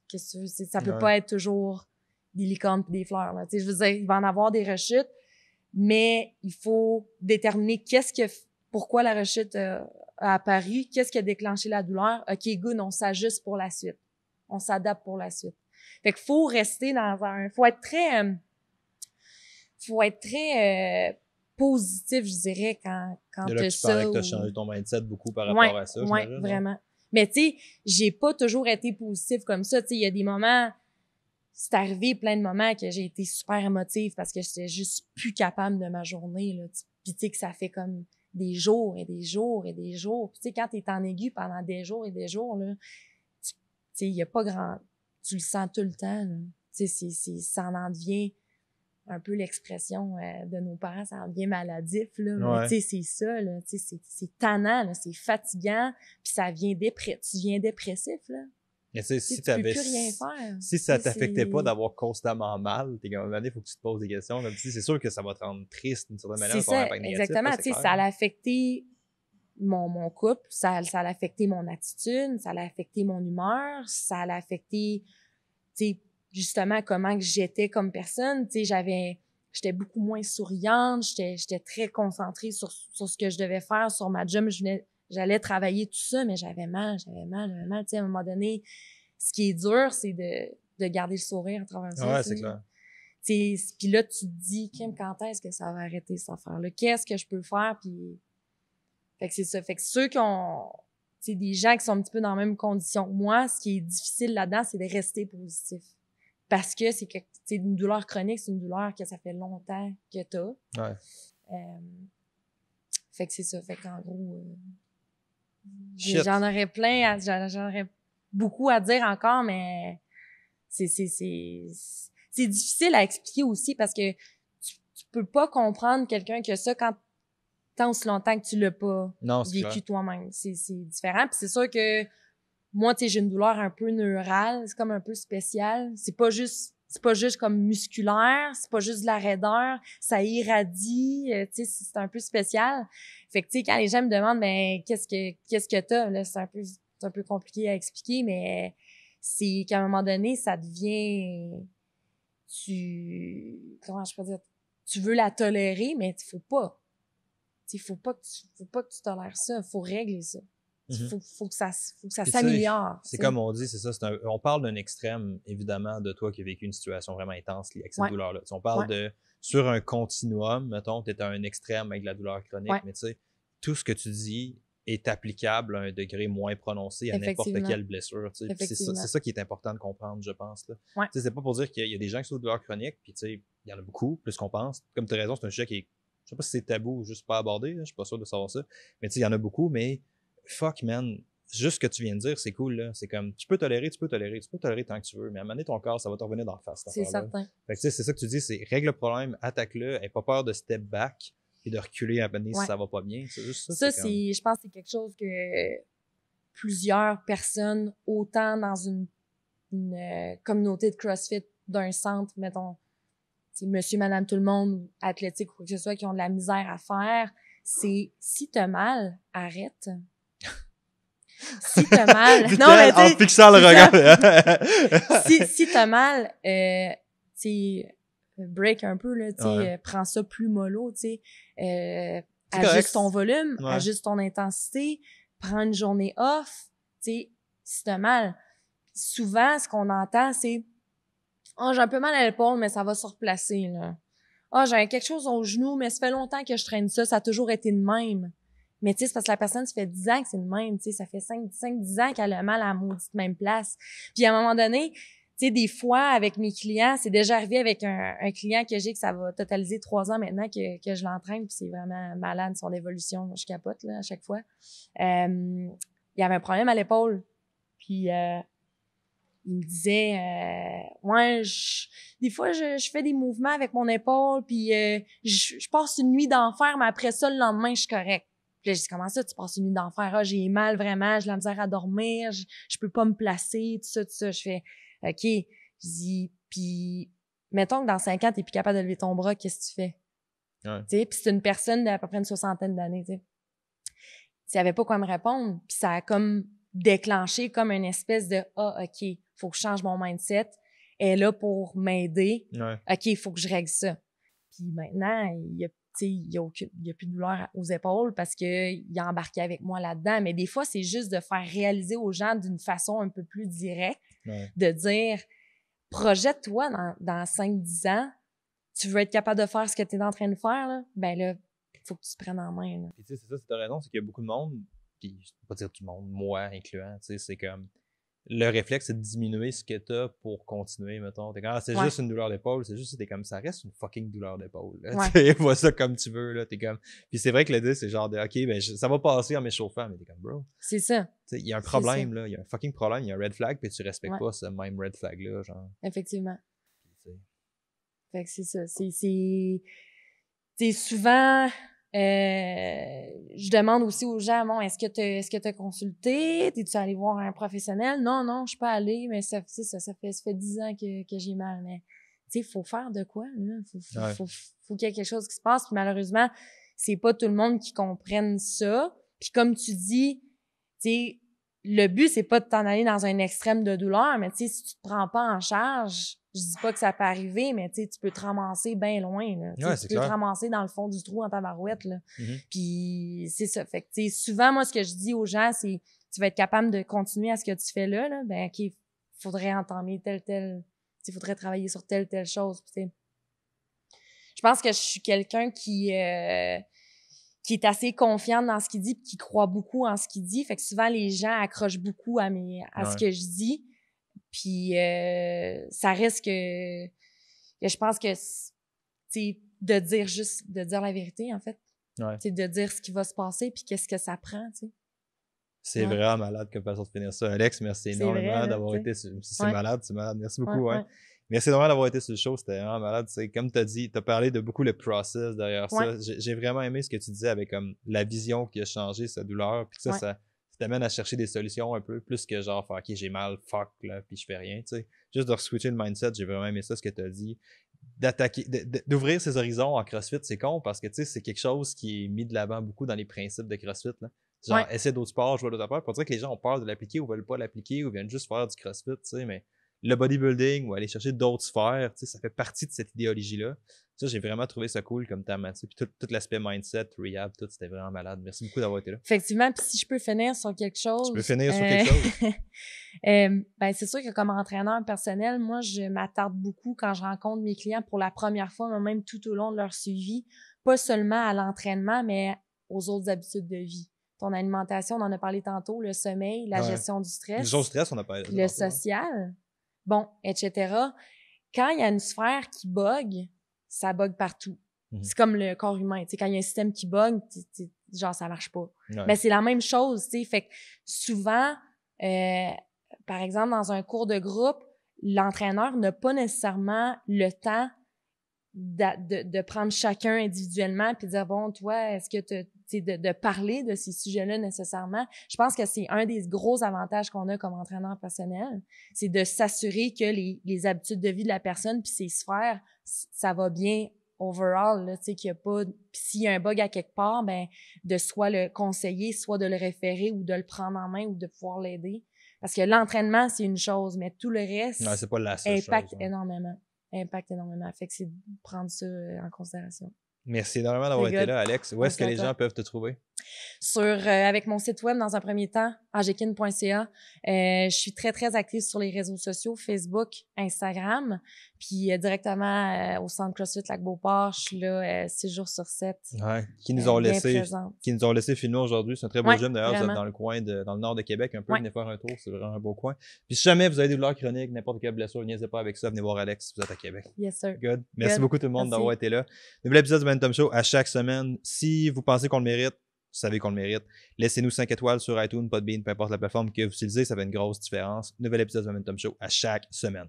B: Qu'est-ce que tu veux? Ça peut pas être toujours des licornes et des fleurs. Là. Je veux dire, il va en avoir des rechutes, mais il faut déterminer pourquoi la rechute a apparu, qu'est-ce qui a déclenché la douleur. OK, good, on s'ajuste pour la suite. On s'adapte pour la suite. Fait qu'il faut rester faut être très positif, je dirais, quand t'as ça.
A: Tu parlais que t'as changé ton mindset beaucoup par rapport à ça.
B: Ouais, vraiment. Mais tu sais, j'ai pas toujours été positive comme ça. Tu sais, il y a des moments, c'est arrivé plein de moments que j'ai été super émotive parce que j'étais juste plus capable de ma journée, là. Puis tu sais que ça fait comme des jours et des jours et des jours. Puis tu sais, quand t'es en aigu pendant des jours et des jours, là, tu sais, il y a pas grand... Tu le sens tout le temps, là. Tu sais, ça en devient un peu l'expression de nos parents, ça en devient maladif, là.
A: Ouais.
B: Mais tu sais, c'est ça, là. Tu sais, c'est tannant, là. C'est fatigant. Puis ça vient tu viens dépressif, là.
A: Mais tu sais, si
B: tu peux plus rien faire.
A: Si ça t'affectait pas d'avoir constamment mal, t'es comme, il faut que tu te poses des questions. Comme si c'est sûr que ça va te rendre triste d'une certaine manière.
B: C'est ça, exactement. Tu sais, ça a affecté mon couple, ça a affecté mon attitude, ça a affecté mon humeur, ça a affecté, tu sais, justement comment que j'étais comme personne. Tu sais, j'étais beaucoup moins souriante, j'étais très concentrée sur ce que je devais faire, sur ma job. J'allais travailler tout ça, mais j'avais mal. Tu sais, à un moment donné, ce qui est dur, c'est de garder le sourire à travers ça.
A: Ouais, c'est clair.
B: Puis là, tu te dis, quand est-ce que ça va arrêter cette affaire-là? Qu'est-ce que je peux faire? Puis, fait que c'est ça. Fait que ceux qui ont, tu sais, des gens qui sont un petit peu dans la même condition que moi, ce qui est difficile là-dedans, c'est de rester positif. Parce que c'est que, tu sais, une douleur chronique, c'est une douleur que ça fait longtemps que t'as.
A: Ouais.
B: Fait que c'est ça. Fait qu'en gros, j'en aurais plein, j'en aurais beaucoup à dire encore, mais c'est difficile à expliquer aussi parce que tu peux pas comprendre quelqu'un qui a ça tant aussi longtemps que tu l'as pas vécu toi-même. C'est différent. Puis c'est sûr que moi, tu sais, j'ai une douleur un peu neurale, c'est comme un peu spécial. C'est pas juste comme musculaire, c'est pas juste de la raideur, ça irradie, tu sais, c'est un peu spécial. Fait que tu sais, quand les gens me demandent ben qu'est-ce que t'as, là, c'est un peu compliqué à expliquer, mais c'est qu'à un moment donné, ça devient comment je peux dire, tu veux la tolérer, mais il faut pas. tu sais, faut pas que tu tolères ça. Faut régler ça. Faut que ça
A: Puis
B: s'améliore.
A: C'est comme on dit, c'est ça. On parle d'un extrême, évidemment, de toi qui as vécu une situation vraiment intense avec cette douleur-là. On parle de sur un continuum, mettons, tu es à un extrême avec la douleur chronique, mais tu sais, tout ce que tu dis est applicable à un degré moins prononcé à n'importe quelle blessure. C'est ça qui est important de comprendre, je pense. C'est pas pour dire qu'il y a des gens qui souffrent de douleur chronique, puis il y en a beaucoup, plus qu'on pense. Comme tu as raison, c'est un sujet qui est, je sais pas si c'est tabou ou juste pas abordé, je suis pas sûr de savoir ça, mais il y en a beaucoup, mais fuck, man, juste ce que tu viens de dire, c'est cool, là. C'est comme, tu peux tolérer tant que tu veux, mais à un moment donné, ton corps, ça va te revenir d'en face.
B: C'est certain.
A: Fait que, c'est ça que tu dis, c'est règle le problème, attaque-le, aie pas peur de step back et de reculer à un moment donné si ça va pas bien. C'est juste ça.
B: Je pense que c'est quelque chose que plusieurs personnes, autant dans une communauté de CrossFit d'un centre, mettons, monsieur, madame, tout le monde, athlétique ou quoi que ce soit, qui ont de la misère à faire, c'est si t'as mal, arrête. Si t'as mal, non, mais en
A: fixant le regard.
B: si t'as mal, break un peu, là, prends ça plus mollo, ajuste ton volume, ajuste ton intensité, prends une journée off, si t'as mal. Souvent, ce qu'on entend, c'est « Oh, j'ai un peu mal à l'épaule, mais ça va se replacer, là. Oh, j'ai quelque chose au genou, mais ça fait longtemps que je traîne ça, ça a toujours été de même. » Mais tu sais, c'est parce que la personne, ça fait 10 ans que c'est de même, tu sais, ça fait 5-10 ans qu'elle a mal à la maudite même place. Puis à un moment donné, tu sais, des fois, avec mes clients, c'est déjà arrivé avec un client que j'ai que ça va totaliser 3 ans maintenant que je l'entraîne, puis c'est vraiment malade son évolution, je capote, là, à chaque fois. Il y avait un problème à l'épaule, puis il me disait des fois je fais des mouvements avec mon épaule, puis je passe une nuit d'enfer, mais après ça, le lendemain, je suis correct. Puis là, je dis, comment ça, tu passes une nuit d'enfer? Ah, j'ai mal vraiment, j'ai la misère à dormir, je peux pas me placer, tout ça. Je fais, OK. Je dis, puis mettons que dans 5 ans, t'es plus capable de lever ton bras, qu'est-ce que tu fais? Tu sais, puis c'est une personne d'à peu près une 60aine d'années, tu sais. Il savait pas quoi me répondre, puis ça a comme déclenché comme une espèce de, OK, faut que je change mon mindset. Elle est là pour m'aider. OK, il faut que je règle ça. Puis maintenant, il y a plus de douleur aux épaules parce qu'il a embarqué avec moi là-dedans. Mais des fois, c'est juste de faire réaliser aux gens d'une façon un peu plus directe, de dire, projette-toi dans 5-10 ans, tu veux être capable de faire ce que tu es en train de faire, là, ben là, il faut que tu te prennes en main. Là.
A: Puis tu sais, c'est ça, c'est ta raison, c'est qu'il y a beaucoup de monde, puis je peux pas dire tout le monde, moi incluant, tu sais, c'est comme le réflexe, c'est de diminuer ce que t'as pour continuer, mettons. T'es comme, c'est juste une douleur d'épaule, c'est juste, t'es comme, ça reste une fucking douleur d'épaule, là. Tu sais, vois ça comme tu veux, là. T'es comme, puis c'est vrai que le dit, c'est genre de, OK, ben, ça va passer en m'échauffant, mais t'es comme, bro.
B: C'est ça.
A: Tu sais, il y a un problème, là. Il y a un fucking problème, il y a un red flag, puis tu respectes pas ce même red flag-là, genre.
B: Effectivement. Fait que c'est ça. C'est souvent, je demande aussi aux gens, bon, est-ce que t'as consulté? T'es-tu allé voir un professionnel? Non, je suis pas allée, mais ça fait 10 ans que j'ai mal. Mais, tu sais, faut faire de quoi, là? Faut qu'il y ait quelque chose qui se passe. Puis malheureusement, c'est pas tout le monde qui comprenne ça. Puis comme tu dis, tu sais, le but, c'est pas de t'en aller dans un extrême de douleur, mais tu sais, si tu te prends pas en charge, je dis pas que ça peut arriver, mais tu sais, tu peux te ramasser bien loin, là. Tu peux te ramasser dans le fond du trou en tabarouette, là. Puis c'est ça. Fait que, tu sais, souvent, moi, ce que je dis aux gens, c'est, tu vas être capable de continuer à ce que tu fais là, ben, OK, faudrait entamer faudrait travailler sur telle chose, tu sais. Je pense que je suis quelqu'un qui est assez confiante dans ce qu'il dit, puis qui croit beaucoup en ce qu'il dit. Fait que souvent, les gens accrochent beaucoup à ce que je dis. Puis ça reste que je pense que, tu sais, de dire la vérité, en fait. C'est de dire ce qui va se passer, puis qu'est-ce que ça prend, tu sais.
A: C'est vraiment malade comme façon de finir ça. Alex, merci énormément d'avoir été sur... C'est malade. Merci beaucoup, Merci vraiment d'avoir été sur le show, c'était vraiment malade. C'est comme tu as dit, tu as parlé de beaucoup le process derrière ça. J'ai vraiment aimé ce que tu disais avec comme la vision qui a changé, sa douleur, puis ça t'amène à chercher des solutions un peu plus que genre faire OK, j'ai mal, fuck là, puis je fais rien, tu sais. Juste de switcher le mindset, j'ai vraiment aimé ça ce que tu as dit. D'ouvrir ses horizons en CrossFit, c'est con parce que tu sais, c'est quelque chose qui est mis de l'avant beaucoup dans les principes de CrossFit là. Genre essayer d'autres sports, jouer d'autres affaires, pour dire que les gens ont peur de l'appliquer ou veulent pas l'appliquer ou viennent juste faire du CrossFit, tu sais, mais le bodybuilding ou aller chercher d'autres sphères, tu sais, ça fait partie de cette idéologie-là. Ça, j'ai vraiment trouvé ça cool comme thème, tu sais. Puis tout l'aspect mindset, rehab, tout, c'était vraiment malade. Merci beaucoup d'avoir été là.
B: Effectivement, puis si je peux finir sur quelque chose...
A: Tu peux finir sur quelque chose?
B: Ben, c'est sûr que comme entraîneur personnel, moi, je m'attarde beaucoup quand je rencontre mes clients pour la première fois, mais même tout au long de leur suivi, pas seulement à l'entraînement, mais aux autres habitudes de vie. Ton alimentation, on en a parlé tantôt, le sommeil, la gestion du stress.
A: Gestion du stress, on a parlé.
B: Le social, bon, etc. Quand il y a une sphère qui bug, ça bug partout. C'est comme le corps humain. Tu sais, quand il y a un système qui bug, genre, ça marche pas. Mais c'est la même chose, tu sais. Fait que souvent, par exemple, dans un cours de groupe, l'entraîneur n'a pas nécessairement le temps de prendre chacun individuellement puis de dire, bon, toi, est-ce que de parler de ces sujets-là nécessairement. Je pense que c'est un des gros avantages qu'on a comme entraîneur personnel, c'est de s'assurer que les habitudes de vie de la personne puis ses sphères, ça va bien overall, là, tu sais, qu'il y a pas... Puis s'il y a un bug à quelque part, ben de soit le conseiller, soit de le référer ou de le prendre en main ou de pouvoir l'aider. Parce que l'entraînement, c'est une chose, mais tout le reste
A: c'est pas la seule
B: impacte
A: chose,
B: énormément. Impacte énormément. Fait que c'est de prendre ça en considération.
A: Merci énormément d'avoir été là, Alex. Où est-ce que les gens peuvent te trouver?
B: Avec mon site web, dans un premier temps, agekin.ca. Je suis très, très active sur les réseaux sociaux, Facebook, Instagram, puis directement au centre CrossFit Lac-Beauport. Je suis là 6 jours sur 7.
A: Ouais, qui nous ont laissé filmer aujourd'hui. C'est un très beau gym d'ailleurs, vous êtes dans le coin dans le nord de Québec un peu, venez faire un tour, c'est vraiment un beau coin. Puis si jamais vous avez des douleurs chroniques, n'importe quelle blessure, n'hésitez pas avec ça, venez voir Alex si vous êtes à Québec.
B: Yes, sir.
A: Good. Merci beaucoup tout le monde d'avoir été là. Nouvel épisode du Momentum Show à chaque semaine. Si vous pensez qu'on le mérite, vous savez qu'on le mérite. Laissez-nous 5 étoiles sur iTunes, Podbean, peu importe la plateforme que vous utilisez, ça fait une grosse différence. Nouvel épisode du Momentum Show à chaque semaine.